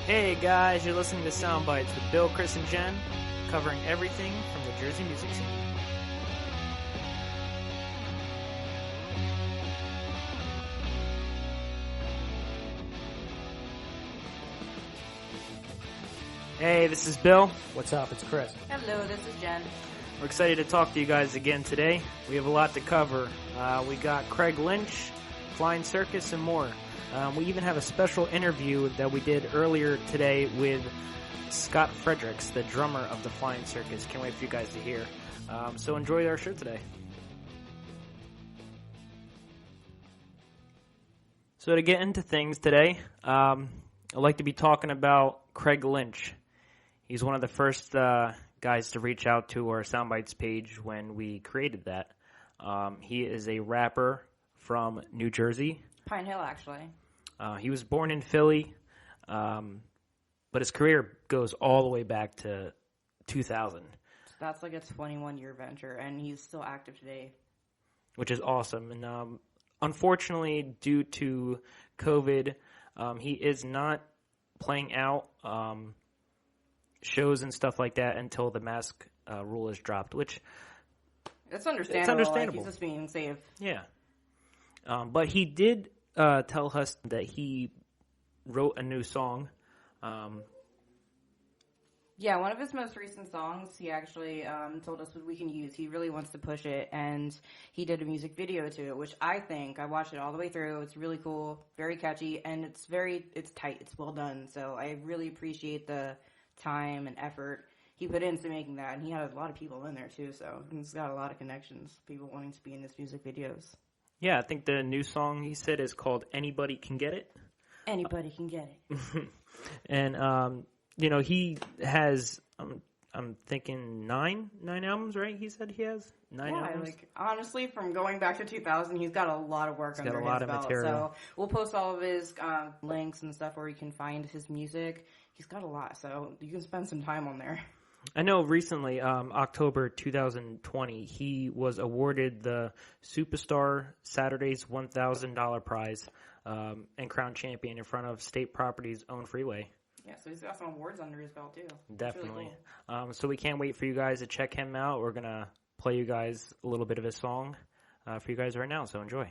Hey guys, you're listening to Sound Bytes with Bill, Chris, and Jen, covering everything from the Jersey music scene. Hey, this is Bill. What's up? It's Chris. Hello, this is Jen. We're excited to talk to you guys again today. We have a lot to cover. We got Craig Lynch, Flying Circus, and more. We even have a special interview that we did earlier today with Scott Fredericks, the drummer of the Flying Circus. Can't wait for you guys to hear. So enjoy our show today. So to get into things today, I'd like to be talking about Craig Lynch. He's one of the first guys to reach out to our Soundbites page when we created that. He is a rapper from New Jersey. Pine Hill, actually. He was born in Philly, but his career goes all the way back to 2000. That's like a 21-year venture, and he's still active today. Which is awesome. And unfortunately, due to COVID, he is not playing out shows and stuff like that until the mask rule is dropped, which... It's understandable. It's understandable. Like, he's just being safe. Yeah. But he did tell us that he wrote a new song. Yeah, one of his most recent songs, he actually told us what we can use. He really wants to push it, and he did a music video to it, which I watched it all the way through. It's really cool, very catchy, and it's tight. It's well done. So I really appreciate the time and effort he put into making that, and he had a lot of people in there too, so he's got a lot of connections, people wanting to be in his music videos. Yeah, I think the new song he said is called Anybody Can Get It. Anybody can get it. And, he has, I'm thinking nine albums, right? He said he has nine albums. Like, honestly, from going back to 2000, he's got a lot of work under his belt. Material. So we'll post all of his links and stuff where you can find his music. He's got a lot, so you can spend some time on there. I know recently, October 2020, he was awarded the Superstar Saturday's $1,000 prize and crowned champion in front of State Property's own freeway. Yeah, so he's got some awards under his belt, too. Definitely. Really cool. So we can't wait for you guys to check him out. We're going to play you guys a little bit of his song for you guys right now, so enjoy.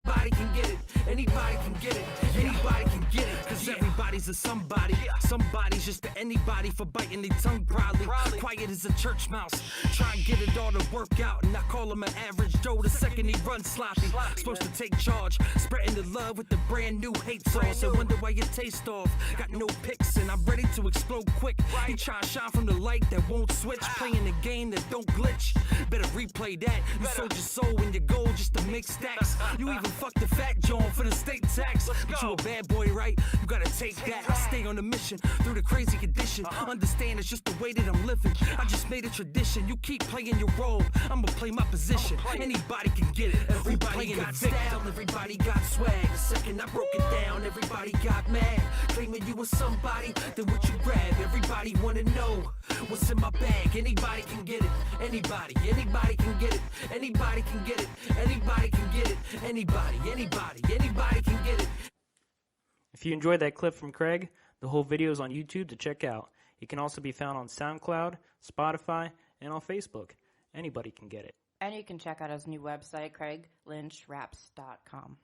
Anybody can get it, anybody can get it, anybody can get it, cause everybody's a somebody, somebody's just a anybody for biting their tongue probably, quiet as a church mouse, try and get it all to work out, and I call him an average Joe the second he runs sloppy, supposed to take charge, spreading the love with the brand new hate sauce, I wonder why your taste off, got no picks and I'm ready to explode quick, he try to shine from the light that won't switch, playing the game that don't glitch, better replay that, you sold your soul and your gold just to make stacks, you even fuck the fat John for the state tax. But you a bad boy, right? You gotta take that. I stay on a mission through the crazy condition. Understand it's just the way that I'm living. I just made a tradition. You keep playing your role. I'ma play my position. Anybody can get it. Everybody got style. Everybody got swag. The second I broke it down, everybody got mad. Claiming you was somebody, then what you grab? Everybody wanna know what's in my bag. Anybody can get it. Anybody can get it. Anybody can get it. Anybody can get it. Anybody can get it. If you enjoyed that clip from Craig, the whole video is on YouTube to check out. It can also be found on SoundCloud, Spotify, and on Facebook. Anybody can get it. And you can check out his new website, CraigLynchRaps.com.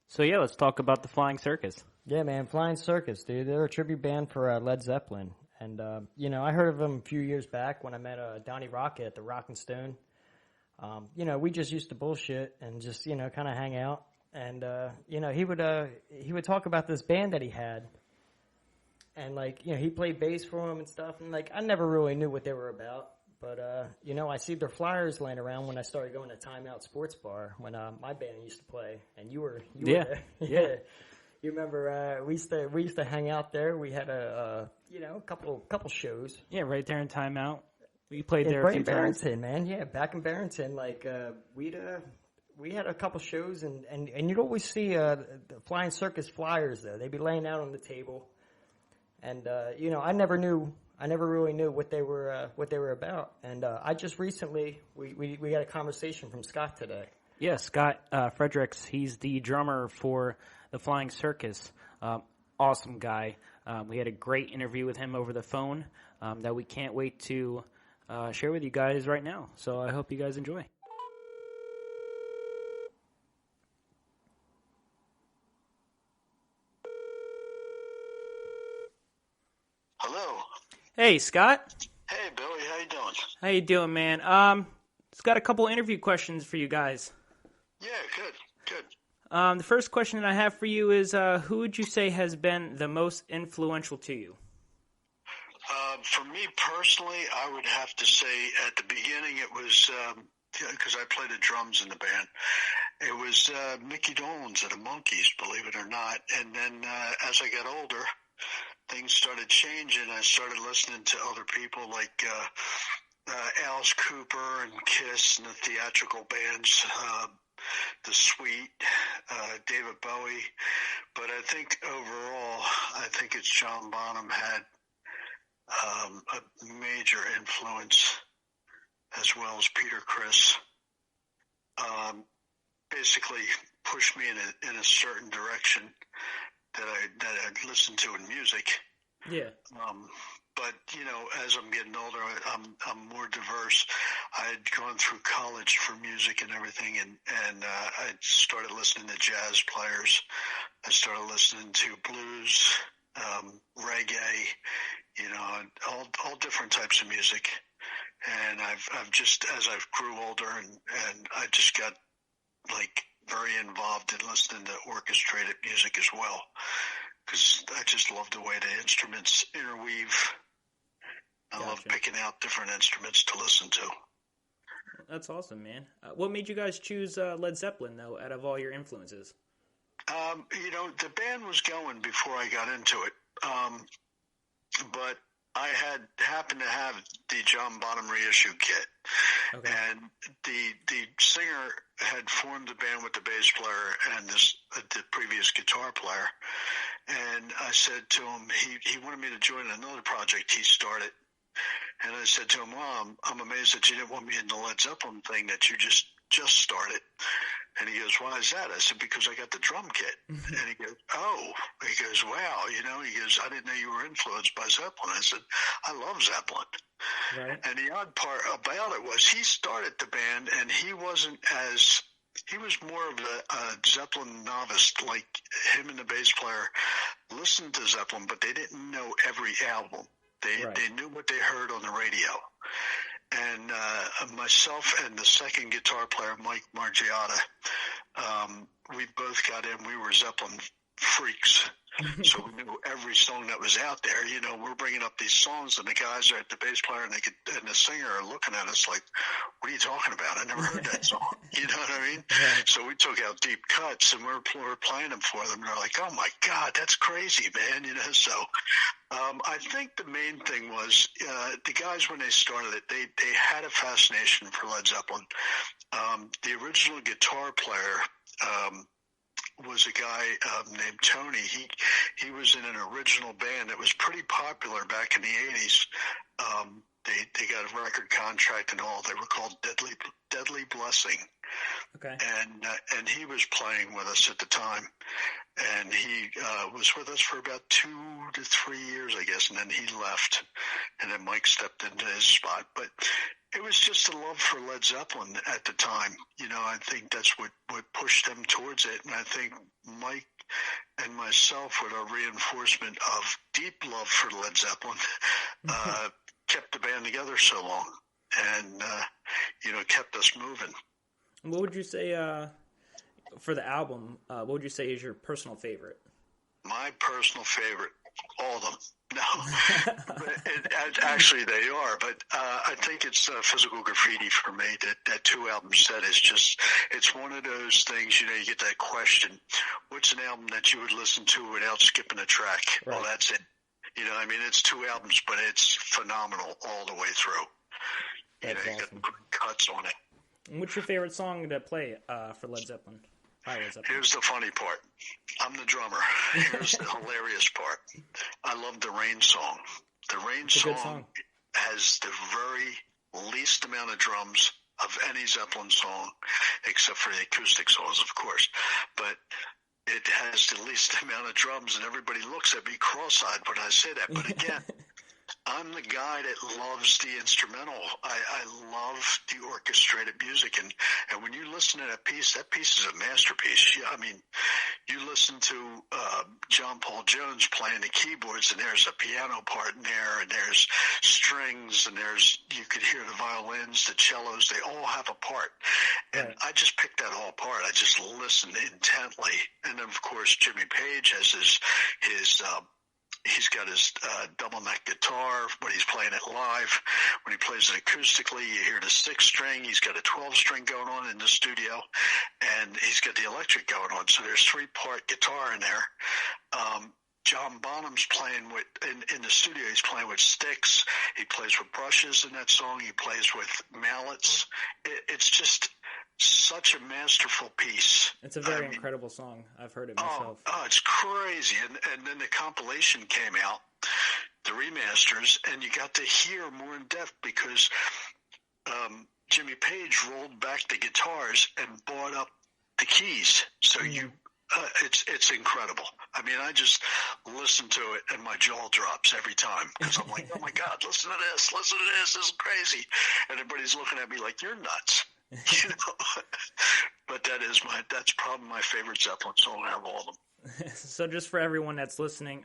So yeah, let's talk about the Flying Circus. Yeah, man, Flying Circus, dude. They're a tribute band for Led Zeppelin. And, I heard of them a few years back when I met Donnie Rocket at the Rock and Stone. We just used to bullshit and just, kind of hang out. And, he would talk about this band that he had. And, he played bass for them and stuff. And, I never really knew what they were about. But, I see their flyers laying around when I started going to Time Out Sports Bar when my band used to play. And you were there. Yeah. You remember we used to hang out there. We had a couple shows. Yeah, right there in Time Out. We played there a few few times. Barrington, man. Yeah, back in Barrington, we had a couple shows, and you'd always see the Flying Circus flyers there. They'd be laying out on the table, And I never really knew what they were about. And I just recently we had a conversation from Scott today. Yeah, Scott Fredericks. He's the drummer for the Flying Circus. Awesome guy. We had a great interview with him over the phone that we can't wait to share with you guys right now. So I hope you guys enjoy. Hello. Hey, Scott. Hey, Billy. How you doing? How you doing, man? It's got a couple interview questions for you guys. Yeah, good. The first question that I have for you is, who would you say has been the most influential to you? For me personally, I would have to say at the beginning it was, because I played the drums in the band, it was Mickey Dolenz of the Monkees, believe it or not. And then as I got older, things started changing. I started listening to other people like Alice Cooper and Kiss and the theatrical bands, The Sweet, David Bowie. But I think overall, I think it's John Bonham had a major influence, as well as Peter Criss. Basically pushed me in a certain direction that I listened to in music. Yeah. But as I'm getting older, I'm more diverse. I had gone through college for music and everything, and I started listening to jazz players. I started listening to blues, reggae, all different types of music. And I've just, as I grew older, and I just got very involved in listening to orchestrated music as well, because I just love the way the instruments interweave. I love picking out different instruments to listen to. That's awesome, man. What made you guys choose Led Zeppelin, though, out of all your influences? The band was going before I got into it, but I happened to have the John Bonham reissue kit. Okay. And the singer had formed the band with the bass player and the previous guitar player. And I said to him, he wanted me to join another project he started. And I said to him, well, I'm amazed that you didn't want me in the Led Zeppelin thing that you just started. And he goes, why is that? I said, because I got the drum kit. And he goes, oh. He goes, wow. He goes, I didn't know you were influenced by Zeppelin. I said, I love Zeppelin. Right. And the odd part about it was he started the band, and he was more of a Zeppelin novice. Like him and the bass player listened to Zeppelin, but they didn't know every album. They knew what they heard on the radio. And myself and the second guitar player, Mike Margiotta, we both got in. We were Zeppelin freaks. So we knew every song that was out there. We're bringing up these songs, and the guys are at the bass player and the singer are looking at us like, what are you talking about? I never heard that song. You know what I mean? Right. So we took out deep cuts, and we're playing them for them. And they're like, oh, my God, that's crazy, man. So I think the main thing was the guys, when they started it, they had a fascination for Led Zeppelin. The original guitar player was a guy named Tony. He was in an original band that was pretty popular back in the 80s. They got a record contract and all. They were called Deadly Blessing. Okay. And he was playing with us at the time. And he was with us for about 2 to 3 years, I guess, and then he left. And then Mike stepped into his spot. But it was just a love for Led Zeppelin at the time. I think that's what pushed them towards it. And I think Mike and myself, with our reinforcement of deep love for Led Zeppelin, kept the band together so long and, kept us moving. What would you say, for the album, what would you say is your personal favorite? My personal favorite, all of them. No, actually they are, but I think it's Physical Graffiti for me. That 2-album set is just, it's one of those things, you get that question, what's an album that you would listen to without skipping a track? Right. Well, that's it. It's 2 albums, but it's phenomenal all the way through. That's awesome. You got great cuts on it. And what's your favorite song to play for Led Zeppelin? Here's the funny part. I'm the drummer. Here's the hilarious part. I love the Rain song. The Rain song has the very least amount of drums of any Zeppelin song, except for the acoustic songs, of course. But it has the least amount of drums, and everybody looks at me cross-eyed when I say that. But again, I'm the guy that loves the instrumental. I love the orchestrated music, and when you listen to that piece is a masterpiece. I mean, you listen to John Paul Jones playing the keyboards, and there's a piano part in there, and there's strings, and you could hear the violins, the cellos. They all have a part, and I just picked that all apart. I just listened intently, and then of course Jimmy Page has his he's got his double neck guitar when he's playing it live. When he plays it acoustically, you hear the 6-string. He's got a 12-string going on in the studio, and he's got the electric going on. So there's 3-part guitar in there. John Bonham's playing with in the studio. He's playing with sticks. He plays with brushes in that song. He plays with mallets. It's just such a masterful piece. It's a very incredible song. I've heard it myself. Oh, it's crazy. And then the compilation came out, the remasters, and you got to hear more in depth because Jimmy Page rolled back the guitars and brought up the keys. So it's incredible. I mean, I just listen to it and my jaw drops every time because I'm like, oh my God, listen to this, this is crazy. And everybody's looking at me like, you're nuts. You know, but that's probably my favorite Zeppelin song out of all of them. So just for everyone that's listening,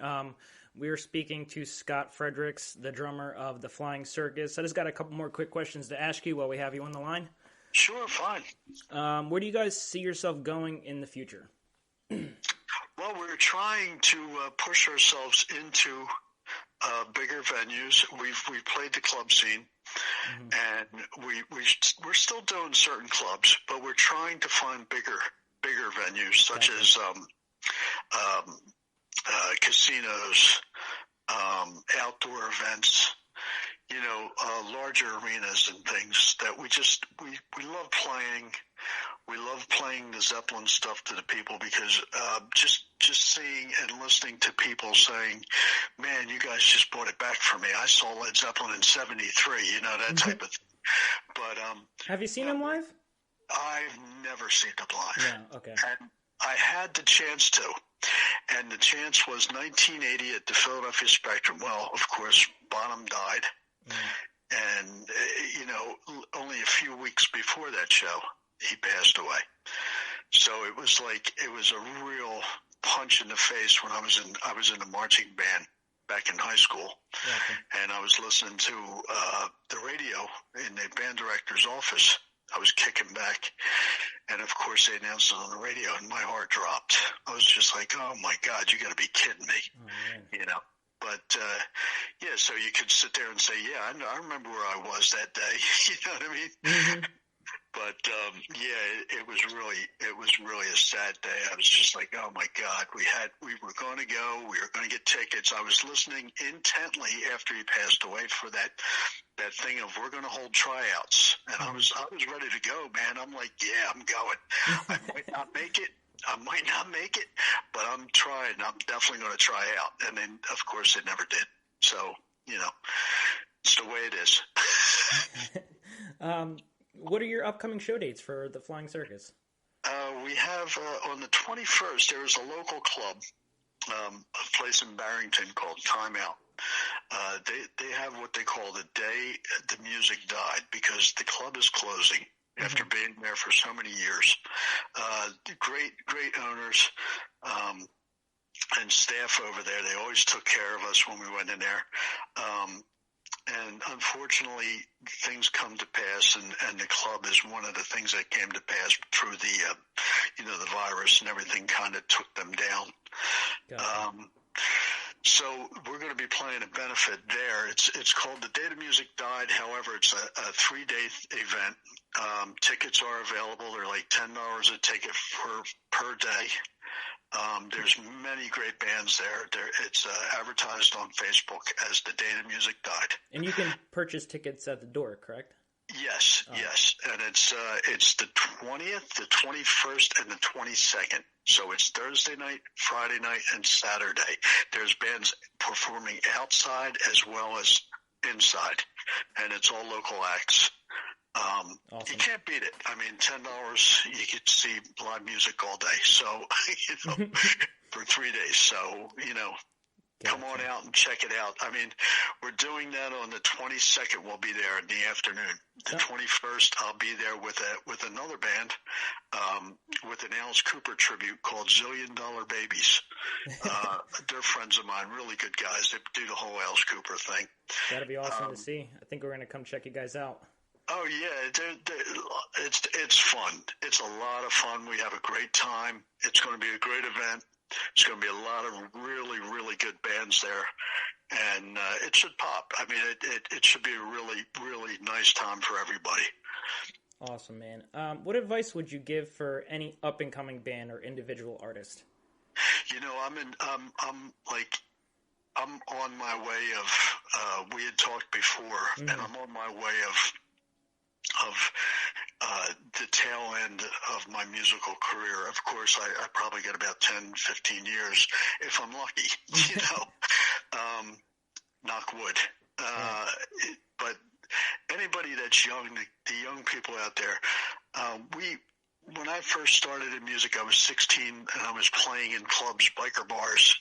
we are speaking to Scott Fredericks, the drummer of the Flying Circus. I just got a couple more quick questions to ask you while we have you on the line. Sure, fine. Where do you guys see yourself going in the future? Well, we're trying to push ourselves into bigger venues. We've played the club scene. And we're still doing certain clubs, but we're trying to find bigger venues such as casinos, outdoor events, you know, larger arenas and things that we love playing. We love playing the Zeppelin stuff to the people because just seeing and listening to people saying, man, you guys just brought it back for me. I saw Led Zeppelin in 73, you know, that type of thing. But have you seen them live? I've never seen them live. Yeah, okay. And I had the chance to. And the chance was 1980 at the Philadelphia Spectrum. Well, of course, Bonham died. And, you know, only a few weeks before that show, he passed away. So it was a real punch in the face when I was in a marching band back in high school. And I was listening to the radio in the band director's office. I was kicking back, and of course they announced it on the radio, and my heart dropped. I was just like, oh my God, you got to be kidding me, you know. But so you could sit there and say, yeah, I remember where I was that day. You know what I mean? But it was really a sad day. I was just like, oh my God, we were going to go, we were going to get tickets. I was listening intently after he passed away for that thing of we're going to hold tryouts, and I was ready to go, man. I'm like, yeah, I'm going. I might not make it, but I'm trying. I'm definitely going to try out. And then, of course, it never did. So, you know, it's the way it is. What are your upcoming show dates for the Flying Circus? We have on the 21st, there is a local club, a place in Barrington called Time Out. They have what they call the day the music died because the club is closing after being there for so many years. Great owners and staff over there. They always took care of us when we went in there. And unfortunately, things come to pass, and the club is one of the things that came to pass through the, the virus and everything kind of took them down. So we're going to be playing a benefit there. It's called The Day the Music Died. However, it's a 3-day event. Tickets are available. They're like $10 a ticket per day. There's many great bands there. It's advertised on Facebook as The Day the Music Died. And you can purchase tickets at the door, correct? Yes, yes. And it's the 20th, the 21st, and the 22nd. So it's Thursday night, Friday night, and Saturday. There's bands performing outside as well as inside, and it's all local acts. Awesome. You can't beat it. I mean, $10, you could see live music all day. So, for 3 days. So, come on out and check it out. I mean, we're doing that on the 22nd. We'll be there in the afternoon. The 21st, I'll be there with another band, with an Alice Cooper tribute called $Zillion Babies. They're friends of mine, really good guys. They do the whole Alice Cooper thing. That'd be awesome to see. I think we're going to come check you guys out. Oh yeah, it's fun. It's a lot of fun. We have a great time. It's going to be a great event. There's going to be a lot of really, really good bands there, and it should pop. I mean, it should be a really, really nice time for everybody. Awesome, man. What advice would you give for any up and coming band or individual artist? I'm on my way of. We had talked before, and I'm on my way of the tail end of my musical career. Of course, I probably got about 10, 15 years if I'm lucky, knock wood. But anybody that's young, the young people out there, when I first started in music, I was 16 and I was playing in clubs, biker bars,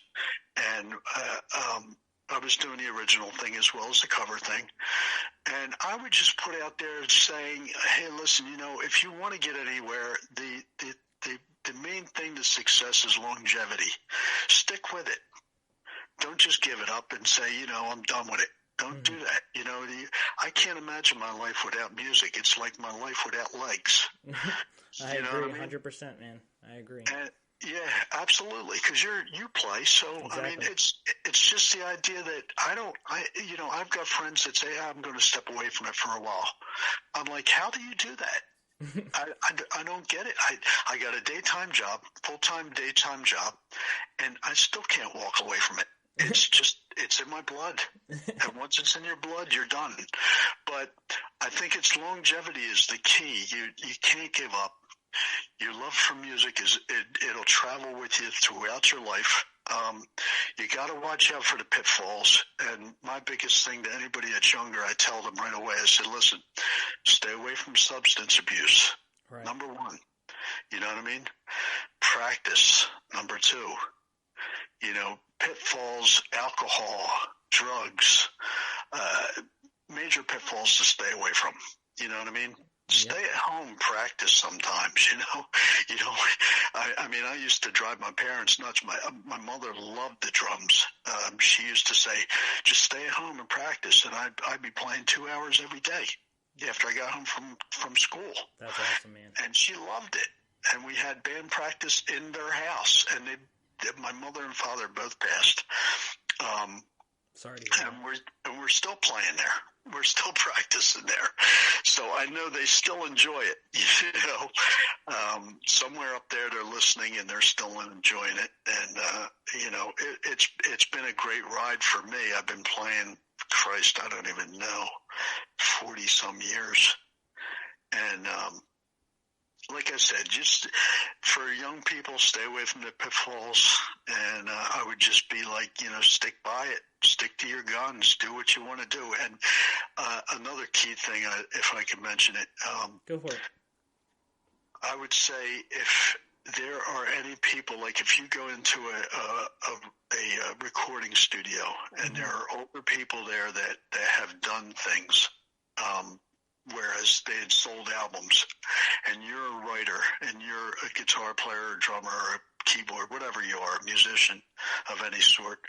and I was doing the original thing as well as the cover thing. And I would just put out there saying, hey, listen, if you want to get anywhere, the main thing to success is longevity. Stick with it. Don't just give it up and say, I'm done with it. Don't do that. I can't imagine my life without music. It's like my life without legs. I agree 100%, man. I agree. Yeah, absolutely. Because you play, so exactly. I mean, it's just the idea that I've got friends that say, I'm going to step away from it for a while. I'm like, how do you do that? I don't get it. I got a daytime job, full-time daytime job, and I still can't walk away from it. It's in my blood. And once it's in your blood, you're done. But I think it's longevity is the key. You can't give up. Your love for music it'll travel with you throughout your life. You got to watch out for the pitfalls. And my biggest thing to anybody that's younger, I tell them right away, I said, listen, stay away from substance abuse. Right. Number one, you know what I mean? Practice. Number two, pitfalls, alcohol, drugs, major pitfalls to stay away from. You know what I mean? Stay at home, practice sometimes, I mean, I used to drive my parents nuts. My mother loved the drums. She used to say, just stay at home and practice. And I'd be playing 2 hours every day after I got home from school. That's awesome, man. And she loved it. And we had band practice in their house. And my mother and father both passed. Sorry to hear that. And we're still playing there. We're still practicing there. So I know they still enjoy it. Somewhere up there they're listening and they're still enjoying it. And, it's been a great ride for me. I've been playing, Christ, I don't even know, 40 some years. And, like I said, just for young people, stay away from the pitfalls. And I would just be like, stick by it. Stick to your guns. Do what you want to do. And another key thing, if I can mention it. Go for it. I would say if there are any people, like if you go into a recording studio and there are older people there that have done things, whereas they had sold albums, and you're a writer and you're a guitar player, a drummer, or a keyboard, whatever you are, a musician of any sort,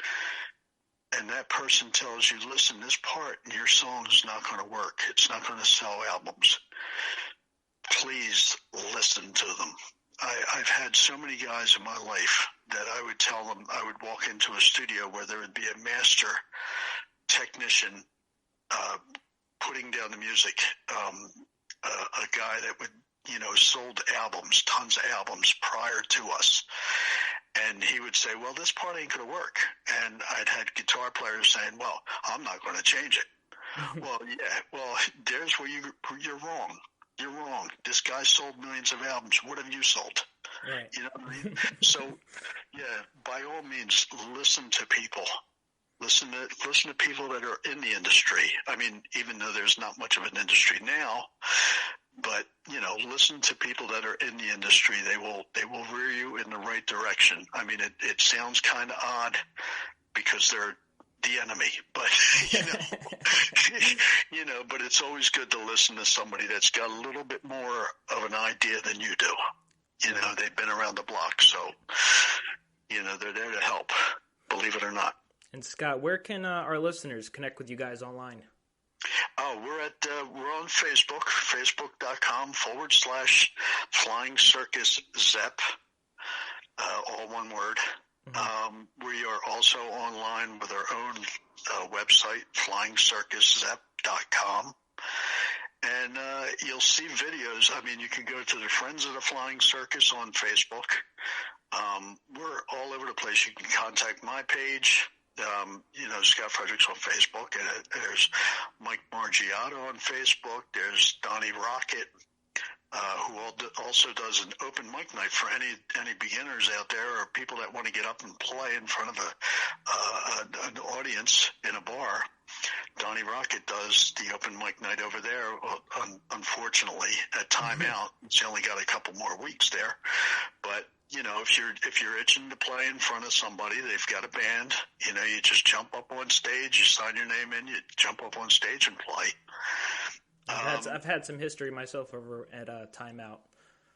and that person tells you, listen, this part in your song is not going to work. It's not going to sell albums. Please listen to them. I've had so many guys in my life that I would tell them, I would walk into a studio where there would be a master technician putting down the music, a guy that would, sold albums, tons of albums prior to us. And he would say, well, this part ain't going to work. And I'd had guitar players saying, well, I'm not going to change it. Well, there's where you're wrong. You're wrong. This guy sold millions of albums. What have you sold? Right. You know what I mean? So, by all means, listen to people. Listen to people that are in the industry. I mean, even though there's not much of an industry now, but listen to people that are in the industry. They will rear you in the right direction. I mean, it sounds kind of odd because they're the enemy, but but it's always good to listen to somebody that's got a little bit more of an idea than you do. They've been around the block, so they're there to help, believe it or not. And Scott, where can our listeners connect with you guys online? Oh, we're on Facebook, facebook.com/Flying Circus Zepp, all one word. Mm-hmm. We are also online with our own website, flyingcircuszepp.com. And you'll see videos. I mean, you can go to the Friends of the Flying Circus on Facebook. We're all over the place. You can contact my page, Scott Fredericks on Facebook. And there's Mike Margiotto on Facebook. There's Donnie Rocket, who also does an open mic night for any beginners out there or people that want to get up and play in front of an audience in a bar. Donnie Rocket does the open mic night over there. Unfortunately, at timeout, he's only got a couple more weeks there. But if you're itching to play in front of somebody, they've got a band. You just jump up on stage, you sign your name in, you jump up on stage and play. I've had some history myself over at Timeout.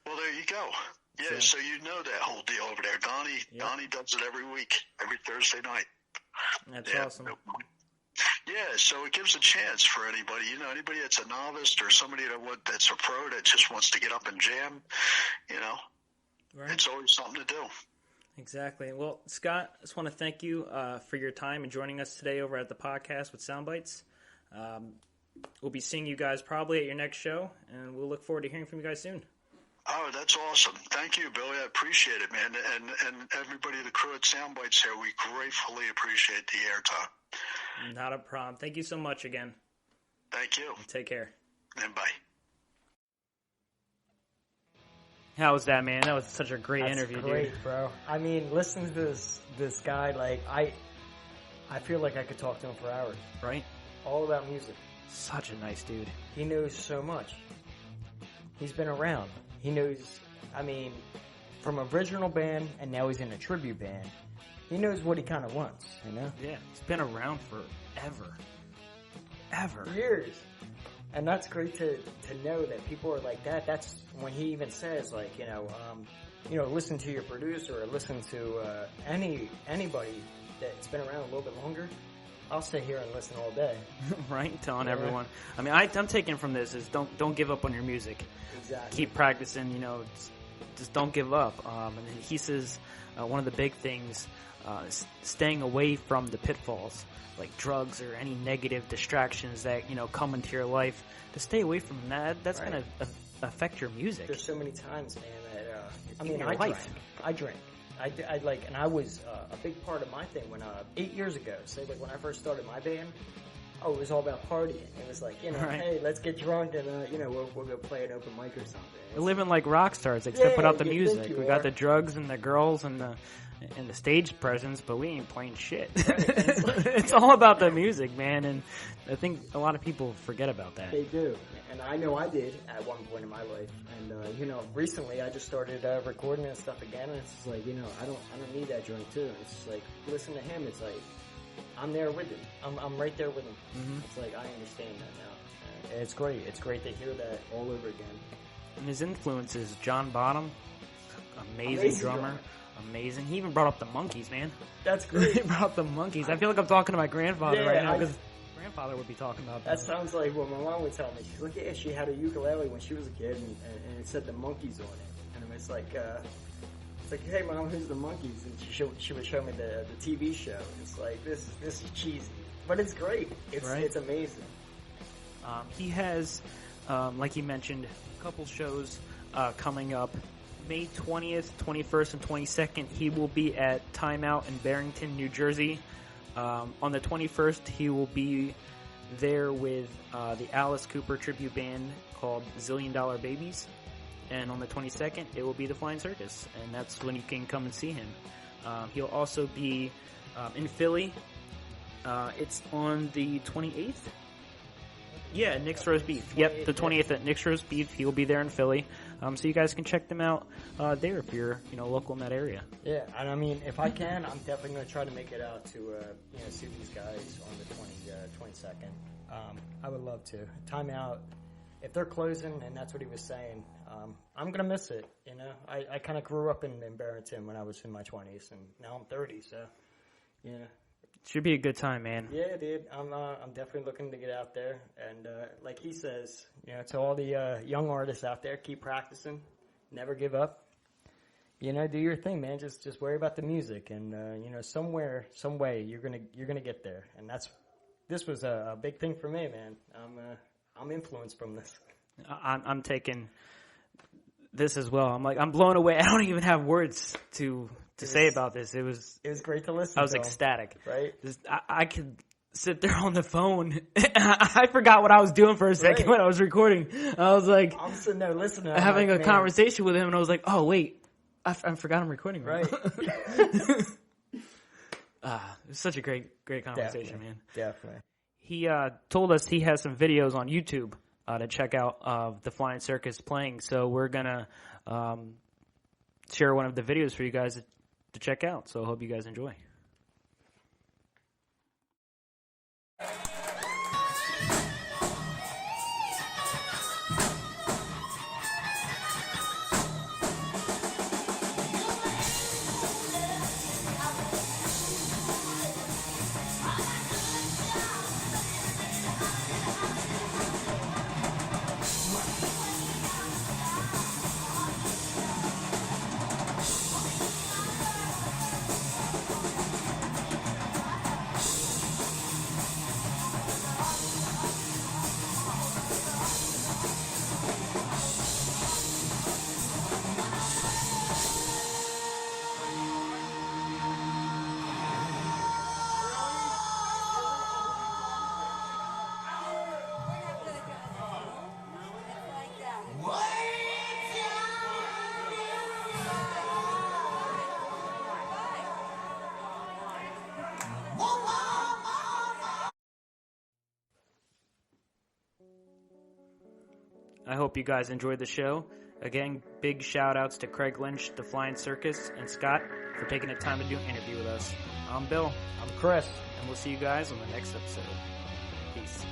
Well, there you go. Yeah, so that whole deal over there. Donnie does it every week, every Thursday night. That's awesome. Yeah, so it gives a chance for anybody. Anybody that's a novice or somebody that's a pro that just wants to get up and jam. Right. It's always something to do. Exactly. Well, Scott, I just want to thank you for your time and joining us today over at the podcast with Bytes. We'll be seeing you guys probably at your next show, and we'll look forward to hearing from you guys soon. Oh, that's awesome. Thank you, Billy. I appreciate it, man. And everybody, the crew at Bytes here, we gratefully appreciate the airtime. Not a problem. Thank you so much again. Thank you. Take care. And bye. How was that, man? That was such a great interview, great, dude. Bro. I mean, listen to this guy. Like, I feel like I could talk to him for hours. Right? All about music. Such a nice dude. He knows so much. He's been around. He knows, from original band, and now he's in a tribute band. He knows what he kind of wants, Yeah, he's been around forever. Ever. Years. And that's great to know that people are like that. That's when he even says, like, listen to your producer or listen to anybody that's been around a little bit longer. I'll sit here and listen all day. Right? Telling everyone. I'm taking from this is don't give up on your music. Exactly. Keep practicing, just don't give up. And he says one of the big things is staying away from the pitfalls, like drugs or any negative distractions that, come into your life. To stay away from that, that's right. Going to affect your music. There's so many times, man, that, I drank. I like, and I was a big part of my thing when 8 years ago. Say, like when I first started my band, it was all about partying. It was like, right. Hey, let's get drunk and we'll go play an open mic or something. We're living like rock stars, except without the music. We got the drugs and the girls and the stage presence, but we ain't playing shit. Right. It's all about the music, man, and I think a lot of people forget about that. They do, and I know I did at one point in my life. And recently I just started recording and stuff again, and it's just like, I don't need that drink too. And it's just like, listen to him. It's like I'm there with him. I'm right there with him. Mm-hmm. It's like I understand that now. And it's great. It's great to hear that all over again. And his influence is John Bonham, amazing drummer. Amazing. He even brought up the Monkees, man. That's great. He brought up the Monkees. I feel like I'm talking to my grandfather right now because grandfather would be talking about that. That sounds like what my mom would tell me. She's like, yeah, she had a ukulele when she was a kid, and it said the Monkees on it. And it was like, hey, Mom, who's the Monkees? And she would show me the TV show. It's like, this is cheesy. But it's great. It's amazing. He has, like he mentioned, a couple shows coming up. May 20th, 21st, and 22nd, he will be at Timeout in Barrington, New Jersey. On the 21st, he will be there with the Alice Cooper tribute band called Zillion Dollar Babies. And on the 22nd, it will be the Flying Circus, and that's when you can come and see him. He'll also be in Philly It's on the 28th. Yeah, Nick's Roast Beef. Yep, the 28th at Nick's Roast Beef. He'll be there in Philly. So you guys can check them out there if you're local in that area. Yeah, and I mean, if I can, I'm definitely going to try to make it out to see these guys on the 22nd. I would love to. Time out. If they're closing, and that's what he was saying, I'm going to miss it. I kind of grew up in Barrington when I was in my 20s, and now I'm 30, so, Should be a good time, man. Yeah, dude. I'm definitely looking to get out there, and like he says, to all the young artists out there, keep practicing, never give up. Do your thing, man. Just worry about the music, and somewhere, some way, you're gonna get there. And this was a big thing for me, man. I'm influenced from this. I'm taking this as well. I'm blown away. I don't even have words to say about this. It was great to listen. I was ecstatic. Right? I could sit there on the phone. I forgot what I was doing for a second when I was recording. I was like, I'm sitting there listening, having a conversation with him, and I was like, oh wait, I forgot I'm recording. Right. It was such a great conversation, man. Definitely. He told us he has some videos on YouTube to check out of the Flying Circus playing. So we're gonna share one of the videos for you guys to check out. So I hope you guys enjoy. I hope you guys enjoyed the show. Again, big shout outs to Craig Lynch, the Flying Circus, and Scott for taking the time to do an interview with us. I'm Bill. I'm Chris. And we'll see you guys on the next episode. Peace.